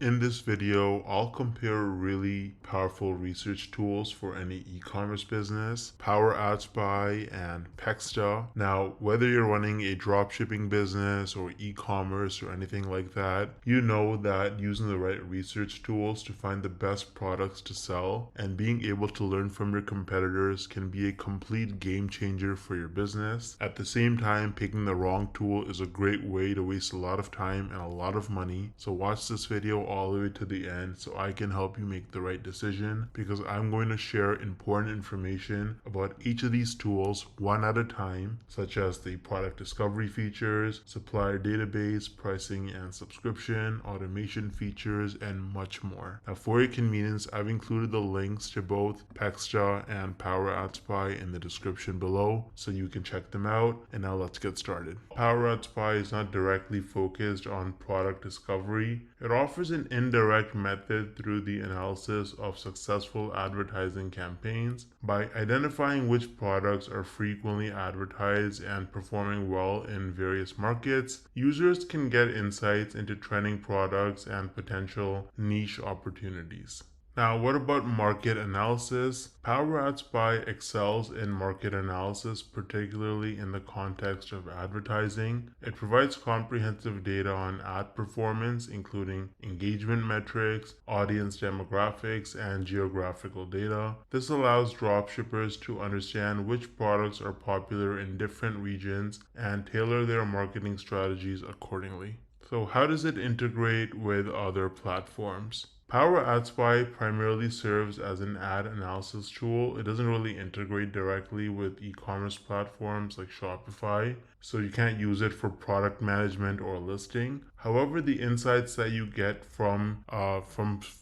In this video, I'll compare really powerful research tools for any e-commerce business, PowerAdSpy and Pexda. Now, whether you're running a dropshipping business or e-commerce or anything like that, you know that using the right research tools to find the best products to sell and being able to learn from your competitors can be a complete game changer for your business. At the same time, picking the wrong tool is a great way to waste a lot of time and a lot of money. So watch this video all the way to the end so I can help you make the right decision, because I'm going to share important information about each of these tools one at a time, such as the product discovery features, supplier database, pricing and subscription, automation features, and much more. Now, for your convenience, I've included the links to both Pexda and PowerAdSpy in the description below so you can check them out. And now let's get started. PowerAdSpy is not directly focused on product discovery. It offers an indirect method through the analysis of successful advertising campaigns. By identifying which products are frequently advertised and performing well in various markets, users can get insights into trending products and potential niche opportunities. Now, what about market analysis? PowerAdSpy excels in market analysis, particularly in the context of advertising. It provides comprehensive data on ad performance, including engagement metrics, audience demographics, and geographical data. This allows dropshippers to understand which products are popular in different regions and tailor their marketing strategies accordingly. So, how does it integrate with other platforms? PowerAdSpy primarily serves as an ad analysis tool. It doesn't really integrate directly with e-commerce platforms like Shopify, so you can't use it for product management or listing. However, the insights that you get from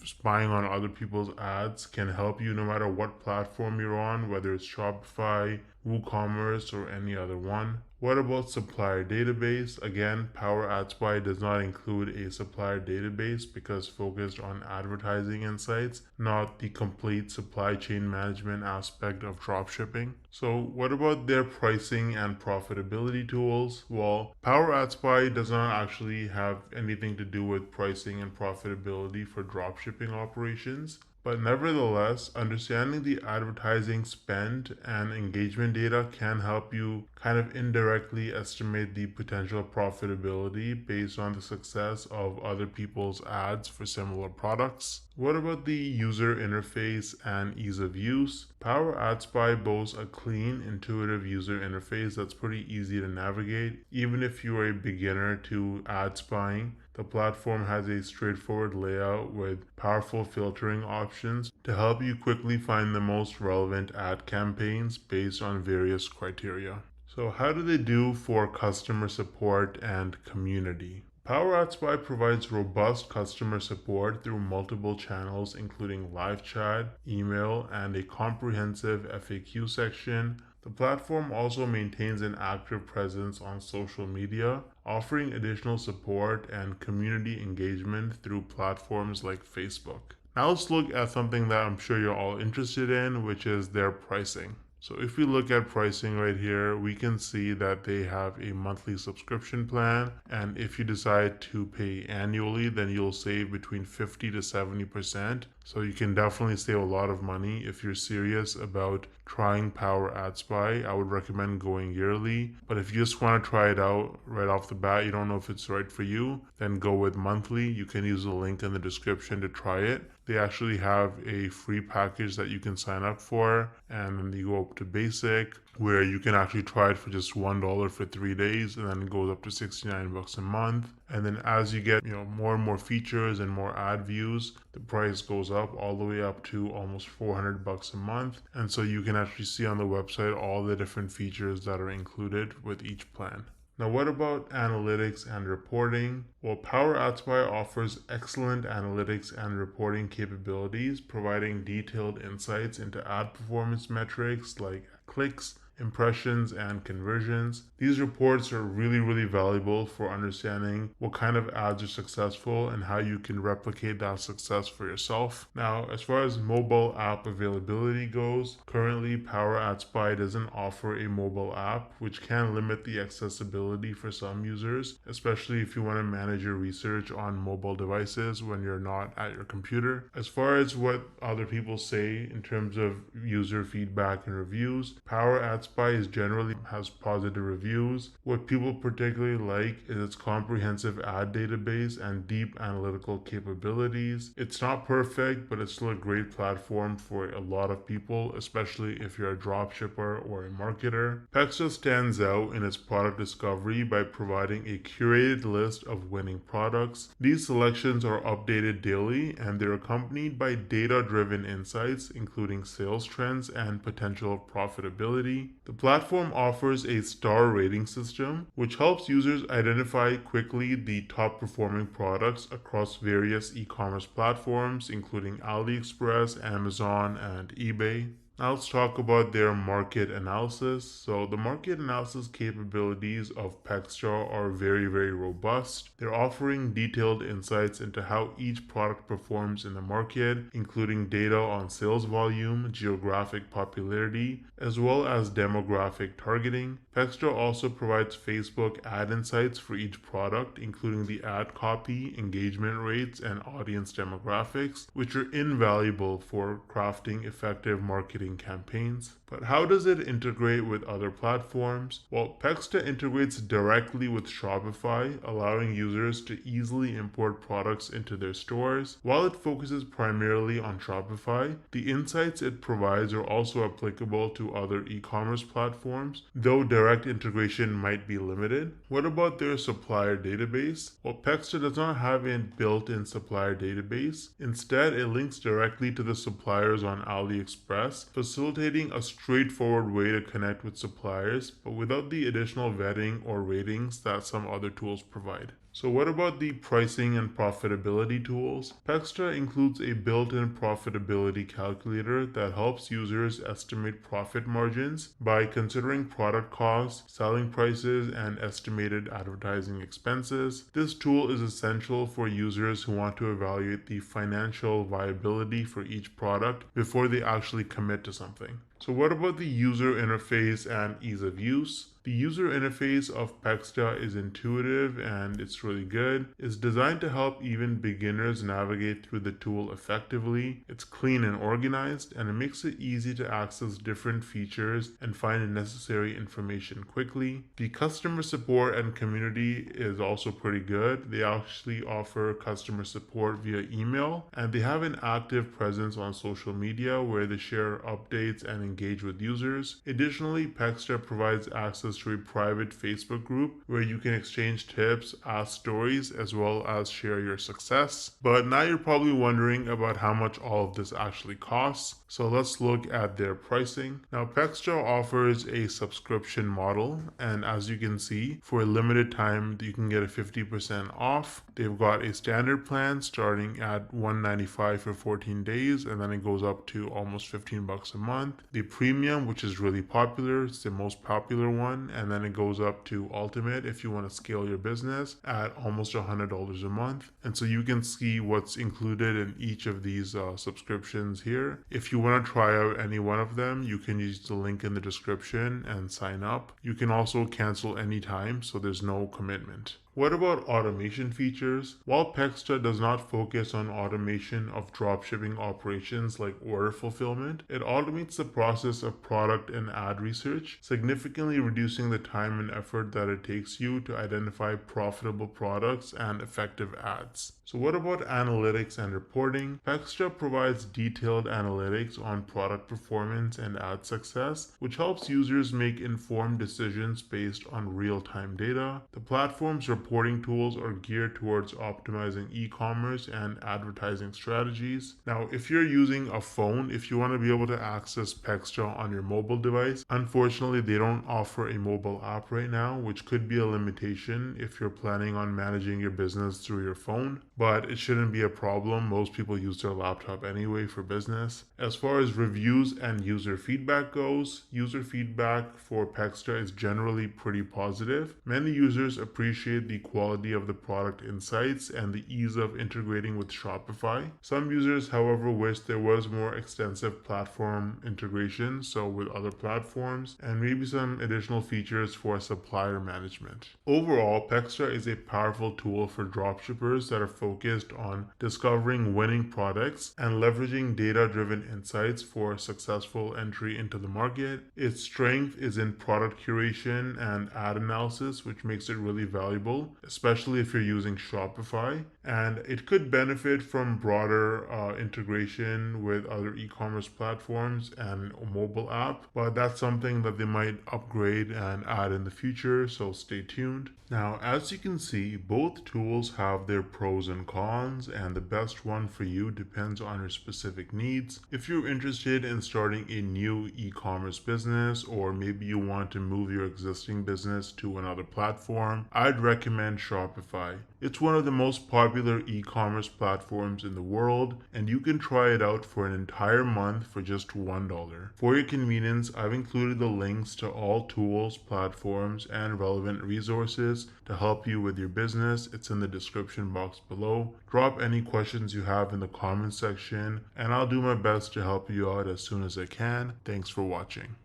spying on other people's ads can help you no matter what platform you're on, whether it's Shopify, WooCommerce, or any other one. What about supplier database? Again, PowerAdSpy does not include a supplier database because focused on advertising insights, not the complete supply chain management aspect of dropshipping. So what about their pricing and profitability tools? Well, PowerAdSpy does not actually have anything to do with pricing and profitability for dropshipping operations. But nevertheless, understanding the advertising spend and engagement data can help you kind of indirectly estimate the potential profitability based on the success of other people's ads for similar products. What about the user interface and ease of use? PowerAdSpy boasts a clean, intuitive user interface that's pretty easy to navigate. Even if you are a beginner to ad spying, the platform has a straightforward layout with powerful filtering options to help you quickly find the most relevant ad campaigns based on various criteria. So how do they do for customer support and community? PowerAdSpy provides robust customer support through multiple channels, including live chat, email, and a comprehensive FAQ section. The platform also maintains an active presence on social media, offering additional support and community engagement through platforms like Facebook. Now let's look at something that I'm sure you're all interested in, which is their pricing. So if we look at pricing right here, we can see that they have a monthly subscription plan. And if you decide to pay annually, then you'll save between 50 to 70%. So you can definitely save a lot of money. If you're serious about trying PowerAdSpy, I would recommend going yearly. But if you just want to try it out right off the bat, you don't know if it's right for you, then go with monthly. You can use the link in the description to try it. They actually have a free package that you can sign up for, and then you go up to basic, where you can actually try it for just $1 for 3 days, and then it goes up to 69 bucks a month. And then as you get more and more features and more ad views, the price goes up all the way up to almost 400 bucks a month. And so you can actually see on the website all the different features that are included with each plan. Now, what about analytics and reporting? Well, PowerAdSpy offers excellent analytics and reporting capabilities, providing detailed insights into ad performance metrics like clicks, impressions, and conversions. These reports are really valuable for understanding what kind of ads are successful and how you can replicate that success for yourself. Now, as far as mobile app availability goes, currently PowerAdSpy doesn't offer a mobile app, which can limit the accessibility for some users, especially if you want to manage your research on mobile devices when you're not at your computer. As far as what other people say in terms of user feedback and reviews, PowerAdSpy is generally has positive reviews. What people particularly like is its comprehensive ad database and deep analytical capabilities. It's not perfect, but it's still a great platform for a lot of people, especially if you're a dropshipper or a marketer. Pexda stands out in its product discovery by providing a curated list of winning products. These selections are updated daily and they're accompanied by data-driven insights, including sales trends and potential profitability. The platform offers a star rating system, which helps users identify quickly the top performing products across various e-commerce platforms, including AliExpress, Amazon, and eBay. Now let's talk about their market analysis. So the market analysis capabilities of Pexda are very robust. They're offering detailed insights into how each product performs in the market, including data on sales volume, geographic popularity, as well as demographic targeting. Pexda also provides Facebook ad insights for each product, including the ad copy, engagement rates, and audience demographics, which are invaluable for crafting effective marketing campaigns. But how does it integrate with other platforms? Well, Pexda integrates directly with Shopify, allowing users to easily import products into their stores. While it focuses primarily on Shopify, the insights it provides are also applicable to other e-commerce platforms, though direct integration might be limited. What about their supplier database? Well, Pexda does not have a built-in supplier database. Instead, it links directly to the suppliers on AliExpress, facilitating a straightforward way to connect with suppliers, but without the additional vetting or ratings that some other tools provide. So what about the pricing and profitability tools? Pexda includes a built-in profitability calculator that helps users estimate profit margins by considering product costs, selling prices, and estimated advertising expenses. This tool is essential for users who want to evaluate the financial viability for each product before they actually commit to something. So what about the user interface and ease of use? The user interface of Pexda is intuitive and it's really good. It's designed to help even beginners navigate through the tool effectively. It's clean and organized, and it makes it easy to access different features and find the necessary information quickly. The customer support and community is also pretty good. They actually offer customer support via email, and they have an active presence on social media where they share updates and engage with users. Additionally, Pexda provides access to a private Facebook group where you can exchange tips, ask stories, as well as share your success. But now you're probably wondering about how much all of this actually costs. So let's look at their pricing. Now, Pexda offers a subscription model, and as you can see, for a limited time, you can get a 50% off. They've got a standard plan starting at $195 for 14 days, and then it goes up to almost $15 a month. The premium, which is really popular, it's the most popular one, and then it goes up to ultimate if you want to scale your business at almost $100 a month. And so you can see what's included in each of these subscriptions here. If you want to try out any one of them, you can use the link in the description and sign up. You can also cancel anytime, so there's no commitment. What about automation features? While Pexda does not focus on automation of dropshipping operations like order fulfillment, it automates the process of product and ad research, significantly reducing the time and effort that it takes you to identify profitable products and effective ads. So what about analytics and reporting? Pexda provides detailed analytics on product performance and ad success, which helps users make informed decisions based on real-time data. The platform's reporting tools are geared towards optimizing e-commerce and advertising strategies. Now, if you're using a phone, if you want to be able to access Pexda on your mobile device, unfortunately, they don't offer a mobile app right now, which could be a limitation if you're planning on managing your business through your phone. but it shouldn't be a problem. Most people use their laptop anyway for business. As far as reviews and user feedback goes, user feedback for Pexda is generally pretty positive. Many users appreciate the quality of the product insights and the ease of integrating with Shopify. Some users, however, wish there was more extensive platform integration, so with other platforms, and maybe some additional features for supplier management. Overall, Pexda is a powerful tool for dropshippers that are focused on discovering winning products and leveraging data-driven insights for successful entry into the market. Its strength is in product curation and ad analysis, which makes it really valuable, especially if you're using Shopify. And it could benefit from broader integration with other e-commerce platforms and a mobile app, but that's something that they might upgrade and add in the future, so stay tuned. Now, as you can see, both tools have their pros and cons, and the best one for you depends on your specific needs. If you're interested in starting a new e-commerce business, or maybe you want to move your existing business to another platform, I'd recommend Shopify. It's one of the most popular e-commerce platforms in the world, and you can try it out for an entire month for just $1. For your convenience, I've included the links to all tools, platforms, and relevant resources to help you with your business. It's in the description box below. Drop any questions you have in the comment section, and I'll do my best to help you out as soon as I can. Thanks for watching.